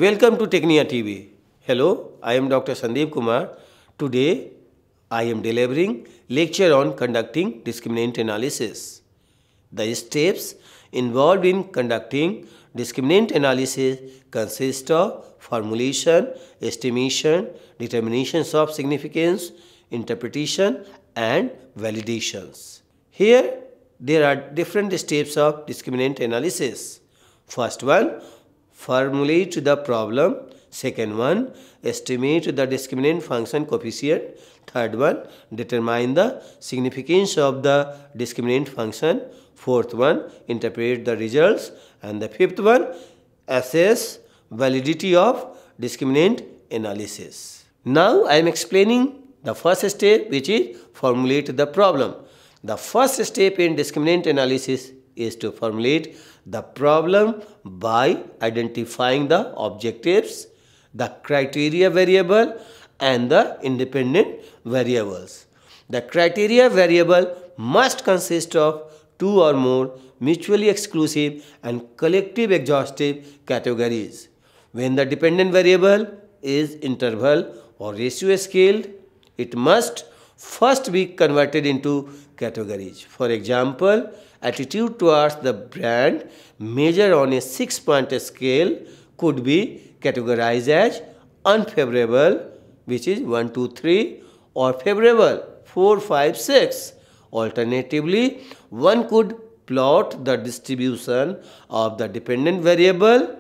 Welcome to Technia TV. Hello, I am Dr. Sandeep Kumar. Today, I am delivering lecture on conducting discriminant analysis. The steps involved in conducting discriminant analysis consist of formulation, estimation, determinations of significance, interpretation, and validations. Here, there are different steps of discriminant analysis. First one, formulate the problem. Second one, estimate the discriminant function coefficient. Third one, determine the significance of the discriminant function. Fourth one, interpret the results. And the fifth one, assess validity of discriminant analysis. Now I am explaining the first step, which is formulate the problem. The first step in discriminant analysis is to formulate the problem by identifying the objectives, the criteria variable, and the independent variables. The criteria variable must consist of two or more mutually exclusive and collective exhaustive categories. When the dependent variable is interval or ratio scaled, it must first be converted into categories. For example, attitude towards the brand measured on a 6-point scale could be categorized as unfavorable, which is 1, 2, 3, or favorable 4, 5, 6. Alternatively, one could plot the distribution of the dependent variable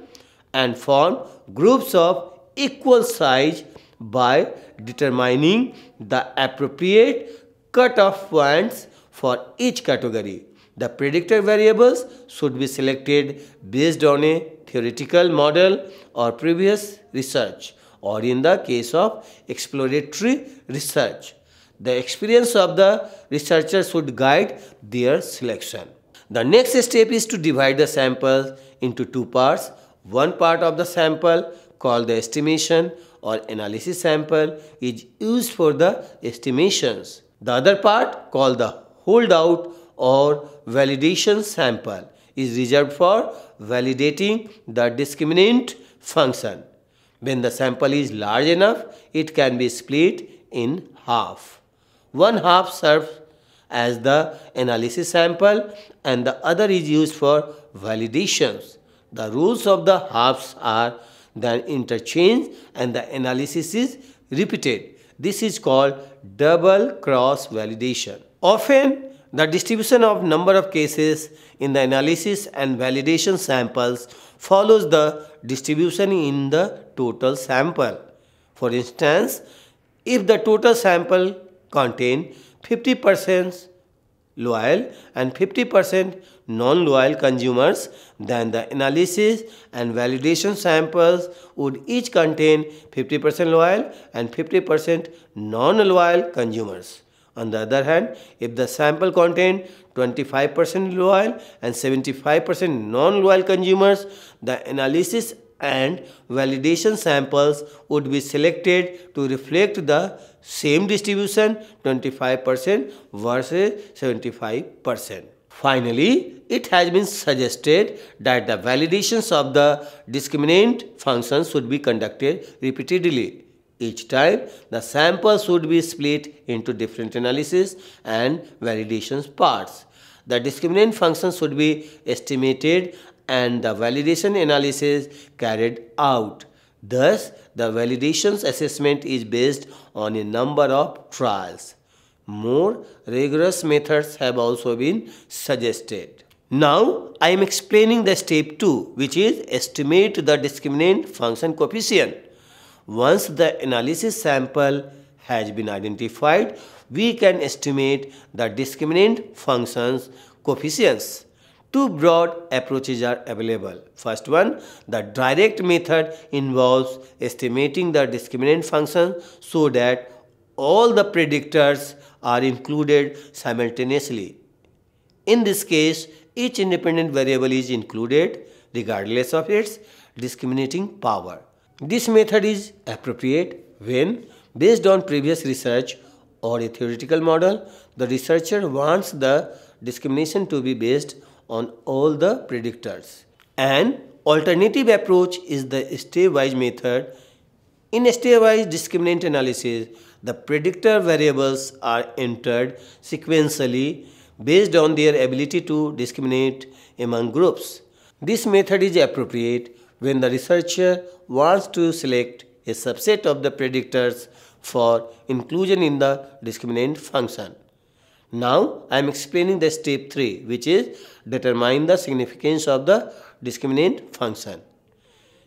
and form groups of equal size by determining the appropriate cutoff points for each category. The predictor variables should be selected based on a theoretical model or previous research, or in the case of exploratory research, the experience of the researcher should guide their selection. The next step is to divide the sample into two parts. One part of the sample, called the estimation or analysis sample, is used for the estimations. The other part, called the holdout or validation sample, is reserved for validating the discriminant function. When the sample is large enough, it can be split in half. One half serves as the analysis sample and the other is used for validations. The rules of the halves are then interchanged and the analysis is repeated. This is called double cross validation. Often, the distribution of number of cases in the analysis and validation samples follows the distribution in the total sample. For instance, if the total sample contains 50% loyal and 50% non-loyal consumers, then the analysis and validation samples would each contain 50% loyal and 50% non-loyal consumers. On the other hand, if the sample contained 25% loyal and 75% non-loyal consumers, the analysis and validation samples would be selected to reflect the same distribution, 25% versus 75%. Finally, it has been suggested that the validations of the discriminant functions should be conducted repeatedly. Each time, the sample should be split into different analysis and validations parts. The discriminant function should be estimated and the validation analysis carried out. Thus, the validations assessment is based on a number of trials. More rigorous methods have also been suggested. Now, I am explaining the step 2, which is estimate the discriminant function coefficient. Once the analysis sample has been identified, we can estimate the discriminant functions coefficients. Two broad approaches are available. First one, the direct method involves estimating the discriminant function so that all the predictors are included simultaneously. In this case, each independent variable is included regardless of its discriminating power. This method is appropriate when, based on previous research or a theoretical model, the researcher wants the discrimination to be based on all the predictors and alternative approach is the stepwise method. In stepwise discriminant analysis, the predictor variables are entered sequentially based on their ability to discriminate among groups. This method is appropriate when the researcher wants to select a subset of the predictors for inclusion in the discriminant function. Now I am explaining the step 3, which is determine the significance of the discriminant function.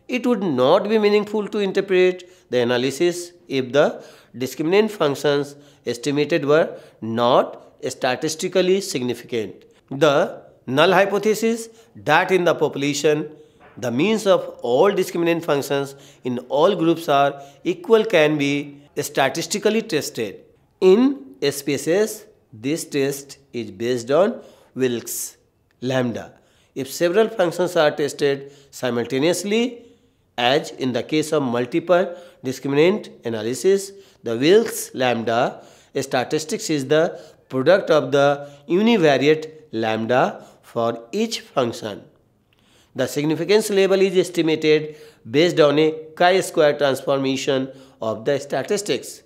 It would not be meaningful to interpret the analysis if the discriminant functions estimated were not statistically significant. The null hypothesis that in the population the means of all discriminant functions in all groups are equal can be statistically tested. In SPSS, this test is based on Wilks lambda. If several functions are tested simultaneously, as in the case of multiple discriminant analysis, the Wilks lambda statistics is the product of the univariate lambda for each function. The significance level is estimated based on a chi-square transformation of the statistics.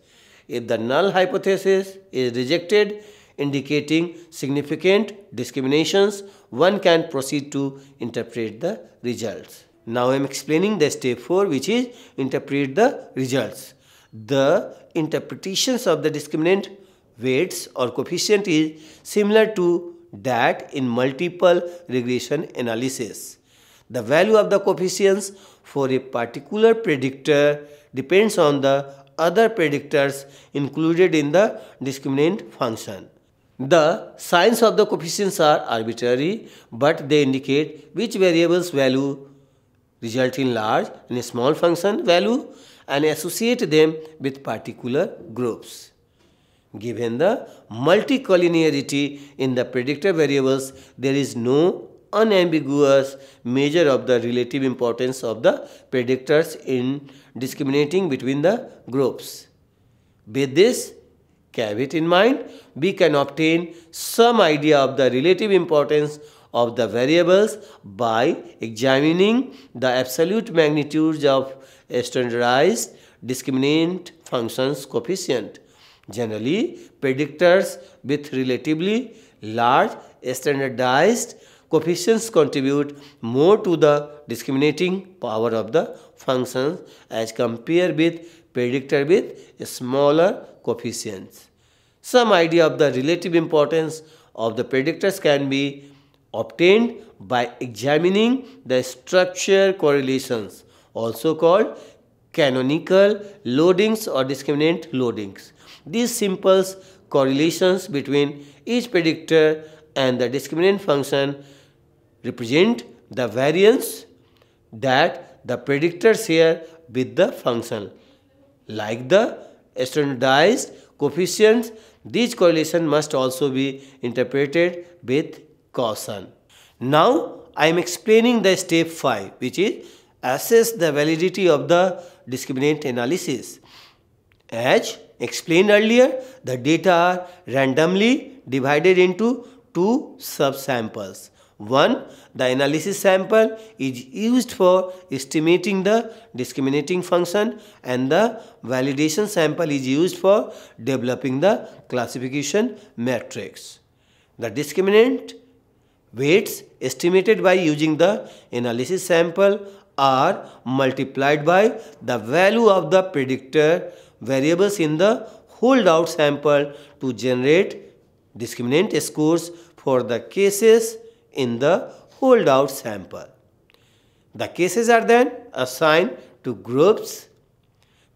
If the null hypothesis is rejected, indicating significant discriminations, one can proceed to interpret the results. Now I am explaining the step 4, which is interpret the results. The interpretations of the discriminant weights or coefficient is similar to that in multiple regression analysis. The value of the coefficients for a particular predictor depends on the other predictors included in the discriminant function. The signs of the coefficients are arbitrary, but they indicate which variables value result in large and small function value and associate them with particular groups. Given the multicollinearity in the predictor variables, there is no unambiguous measure of the relative importance of the predictors in discriminating between the groups. With this caveat in mind, we can obtain some idea of the relative importance of the variables by examining the absolute magnitudes of standardized discriminant functions coefficient. Generally, predictors with relatively large standardized coefficients contribute more to the discriminating power of the functions as compared with predictor with smaller coefficients. Some idea of the relative importance of the predictors can be obtained by examining the structure correlations, also called canonical loadings or discriminant loadings. These simple correlations between each predictor and the discriminant function represent the variance that the predictors share with the function. Like the standardized coefficients, these correlations must also be interpreted with caution. Now I am explaining the step 5, which is assess the validity of the discriminant analysis. As explained earlier, the data are randomly divided into two subsamples. One, the analysis sample is used for estimating the discriminating function and the validation sample is used for developing the classification matrix. The discriminant weights estimated by using the analysis sample are multiplied by the value of the predictor variables in the holdout sample to generate discriminant scores for the cases in the holdout sample. The cases are then assigned to groups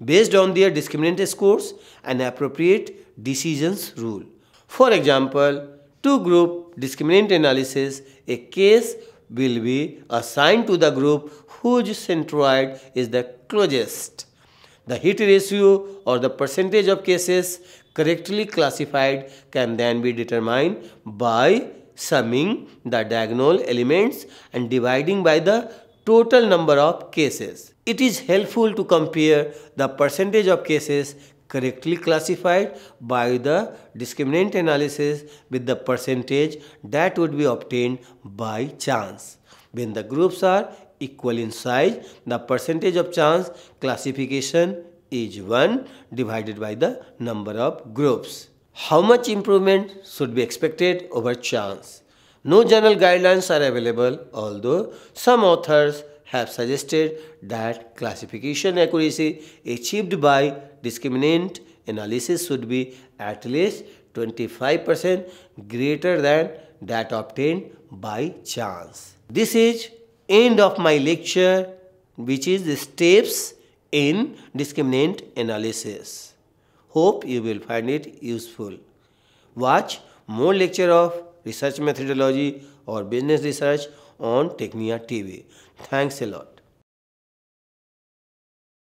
based on their discriminant scores and appropriate decisions rule. For example, two-group discriminant analysis, a case will be assigned to the group whose centroid is the closest. The hit ratio or the percentage of cases correctly classified can then be determined by summing the diagonal elements and dividing by the total number of cases. It is helpful to compare the percentage of cases correctly classified by the discriminant analysis with the percentage that would be obtained by chance. When the groups are equal in size, the percentage of chance classification is 1 divided by the number of groups. How much improvement should be expected over chance? No general guidelines are available, although some authors have suggested that classification accuracy achieved by discriminant analysis should be at least 25% greater than that obtained by chance. This is end of my lecture, which is the steps in discriminant analysis. Hope you will find it useful. Watch more lecture of research methodology or business research on Technia TV. Thanks a lot.